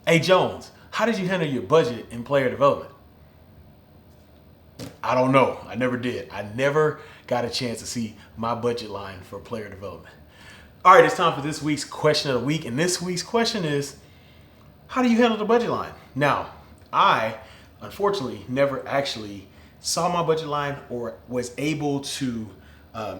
Hey Jones, how did you handle your budget in player development? I don't know. I never did. I never got a chance to see my budget line for player development. All right, it's time for this week's question of the week. And this week's question is, how do you handle the budget line? Now, I unfortunately never actually saw my budget line or was able to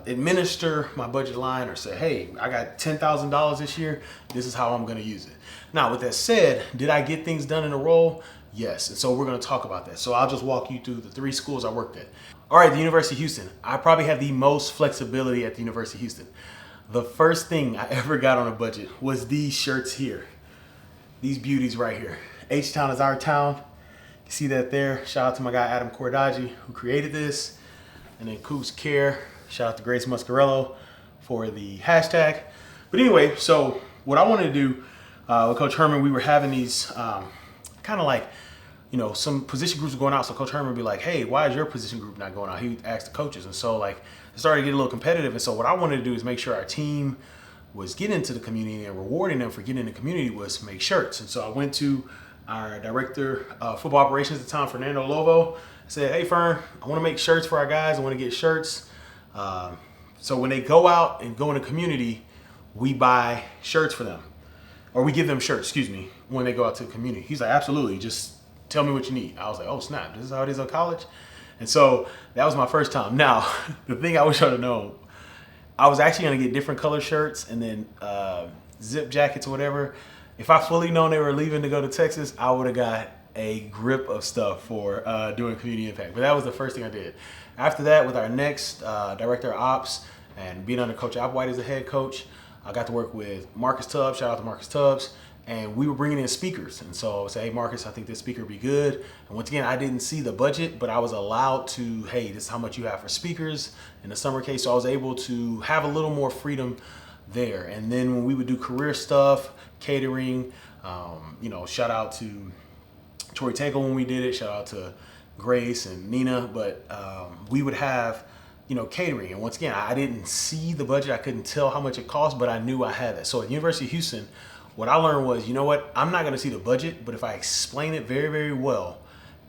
administer my budget line or say, hey, I got $10,000 this year. This is how I'm going to use it. Now, with that said, did I get things done in a role? Yes. And so we're going to talk about that. So I'll just walk you through the 3 schools I worked at. All right, the University of Houston. I probably have the most flexibility at the University of Houston. The first thing I ever got on a budget was these shirts here. These beauties right here. H-Town is our town. You see that there. Shout out to my guy Adam Cordaji who created this. And then Coops Care. Shout out to Grace Muscarello for the hashtag. But anyway, so what I wanted to do with Coach Herman, we were having these kind of like, some position groups were going out. So Coach Herman would be like, hey, why is your position group not going out? He would ask the coaches. And so like it started to get a little competitive. And so what I wanted to do is make sure our team was getting into the community and rewarding them for getting in the community was make shirts. And so I went to our director of football operations at the time, Fernando Lovo. I said, hey, Fern, I want to make shirts for our guys. I want to get shirts. So when they go out and go in the community, we buy shirts for them. Or we give them shirts, when they go out to the community. He's like, absolutely, just tell me what you need. I was like, oh, snap, this is how it is at college? And so that was my first time. Now, the thing I wish I would know, I was actually going to get different color shirts and then zip jackets or whatever. If I fully known they were leaving to go to Texas, I would have got a grip of stuff for doing community impact. But that was the first thing I did. After that, with our next director of ops and being under Coach Applewhite as the head coach, I got to work with Marcus Tubbs. Shout out to Marcus Tubbs. And we were bringing in speakers. And so I would say, hey, Marcus, I think this speaker would be good. And once again, I didn't see the budget, but I was allowed to, hey, this is how much you have for speakers in the summer case. So I was able to have a little more freedom there. And then when we would do career stuff, catering, shout out to Tori Tanko when we did it. Shout out to Grace and Nina. But we would have, catering. And once again, I didn't see the budget. I couldn't tell how much it cost, but I knew I had that. So at the University of Houston, what I learned was, you know what? I'm not going to see the budget, but if I explain it very, very well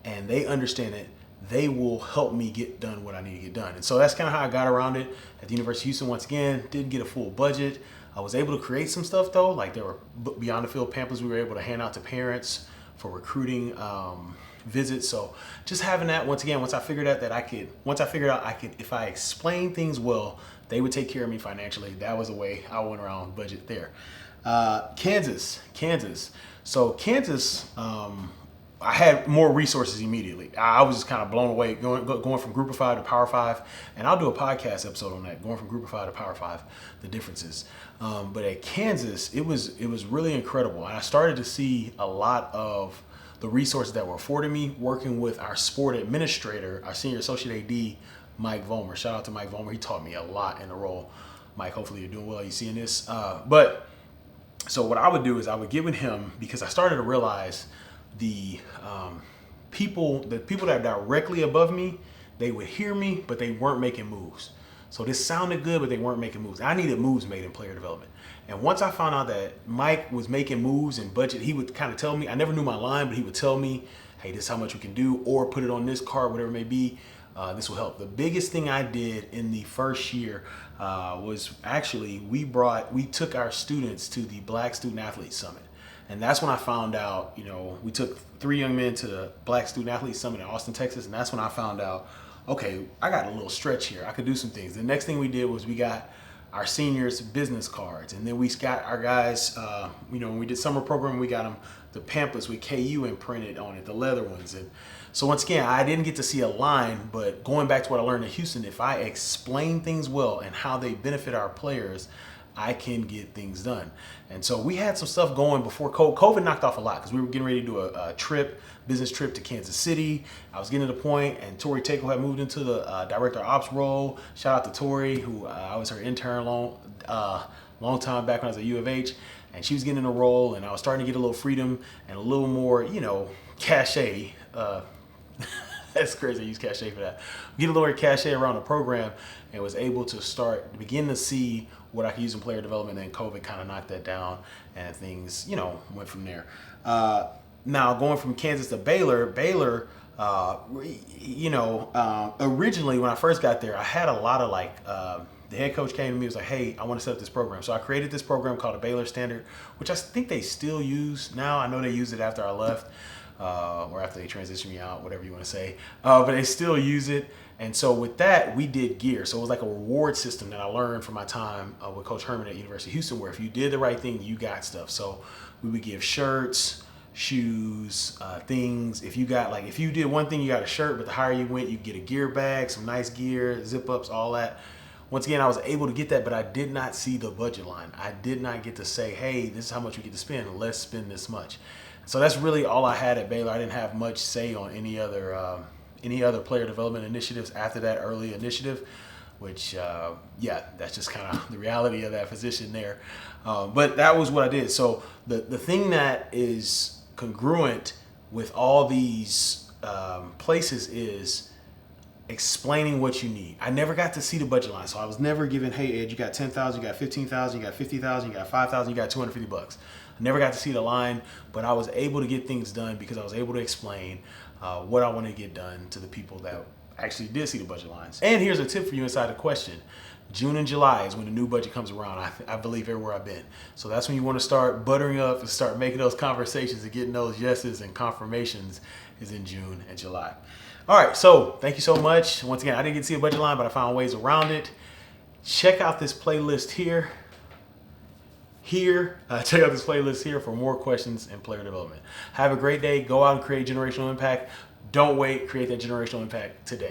and they understand it, they will help me get done what I need to get done. And so that's kind of how I got around it at the University of Houston. Once again, didn't get a full budget. I was able to create some stuff though, like there were Beyond the Field pamphlets we were able to hand out to parents for recruiting visits. So just having that, once again, once I figured out I could, if I explain things well, they would take care of me financially. That was the way I went around budget there. Kansas. So Kansas, I had more resources immediately. I was just kind of blown away going from Group of 5 to Power 5. And I'll do a podcast episode on that, going from Group of 5 to Power 5, the differences. But at Kansas, it was really incredible. And I started to see a lot of the resources that were afforded me working with our sport administrator, our senior associate AD, Mike Vollmer. Shout out to Mike Vollmer. He taught me a lot in the role. Mike, hopefully you're doing well. You seeing this? So what I would do is I would get with him because I started to realize the people that are directly above me, they would hear me, but they weren't making moves. So this sounded good, but they weren't making moves. I needed moves made in player development. And once I found out that Mike was making moves in budget, he would kind of tell me, I never knew my line, but he would tell me, hey, this is how much we can do, or put it on this card, whatever it may be. This will help. The biggest thing I did in the first year was actually we took our students to the Black Student Athlete Summit. And that's when I found out, we took 3 young men to the Black Student Athlete Summit in Austin, Texas. And that's when I found out, okay, I got a little stretch here. I could do some things. The next thing we did was we got our seniors business cards. And then we got our guys, when we did summer program, we got them the pamphlets with KU imprinted on it, the leather ones. And so once again, I didn't get to see a line, but going back to what I learned in Houston, if I explain things well and how they benefit our players, I can get things done. And so we had some stuff going before COVID. COVID knocked off a lot because we were getting ready to do a business trip to Kansas City. I was getting to the point, and Tori Takeo had moved into the director of ops role. Shout out to Tori, who I was her intern long time back when I was at U of H. And she was getting in a role, and I was starting to get a little freedom and a little more, cachet. That's crazy. I use cachet for that. Get a little cachet around the program and was able to begin to see what I could use in player development. And COVID kind of knocked that down and things, went from there. Now going from Kansas to Baylor, originally when I first got there, I had a lot of the head coach came to me and was like, hey, I want to set up this program. So I created this program called the Baylor Standard, which I think they still use now. I know they used it after I left, or after they transitioned me out, whatever you want to say. But they still use it. And so with that, we did gear. So it was like a reward system that I learned from my time with Coach Herman at University of Houston, where if you did the right thing, you got stuff. So we would give shirts, shoes, things. If you did one thing, you got a shirt, but the higher you went, you get a gear bag, some nice gear, zip ups, all that. Once again, I was able to get that, but I did not see the budget line. I did not get to say, hey, this is how much we get to spend. Let's spend this much. So that's really all I had at Baylor. I didn't have much say on any other player development initiatives after that early initiative, which, that's just kind of the reality of that position there. But that was what I did. So the thing that is congruent with all these places is explaining what you need. I never got to see the budget line. So I was never given, hey, Ed, you got 10,000, you got 15,000, you got 50,000, you got 5,000, you got $250. I never got to see the line, but I was able to get things done because I was able to explain what I want to get done to the people that actually did see the budget lines. And here's a tip for you inside the question. June and July is when the new budget comes around, I believe, everywhere I've been. So that's when you want to start buttering up and start making those conversations and getting those yeses and confirmations is in June and July. All right, so thank you so much. Once again, I didn't get to see a budget line, but I found ways around it. Check out this playlist here. Check out this playlist here for more questions in player development. Have a great day. Go out and create generational impact. Don't wait. Create that generational impact today.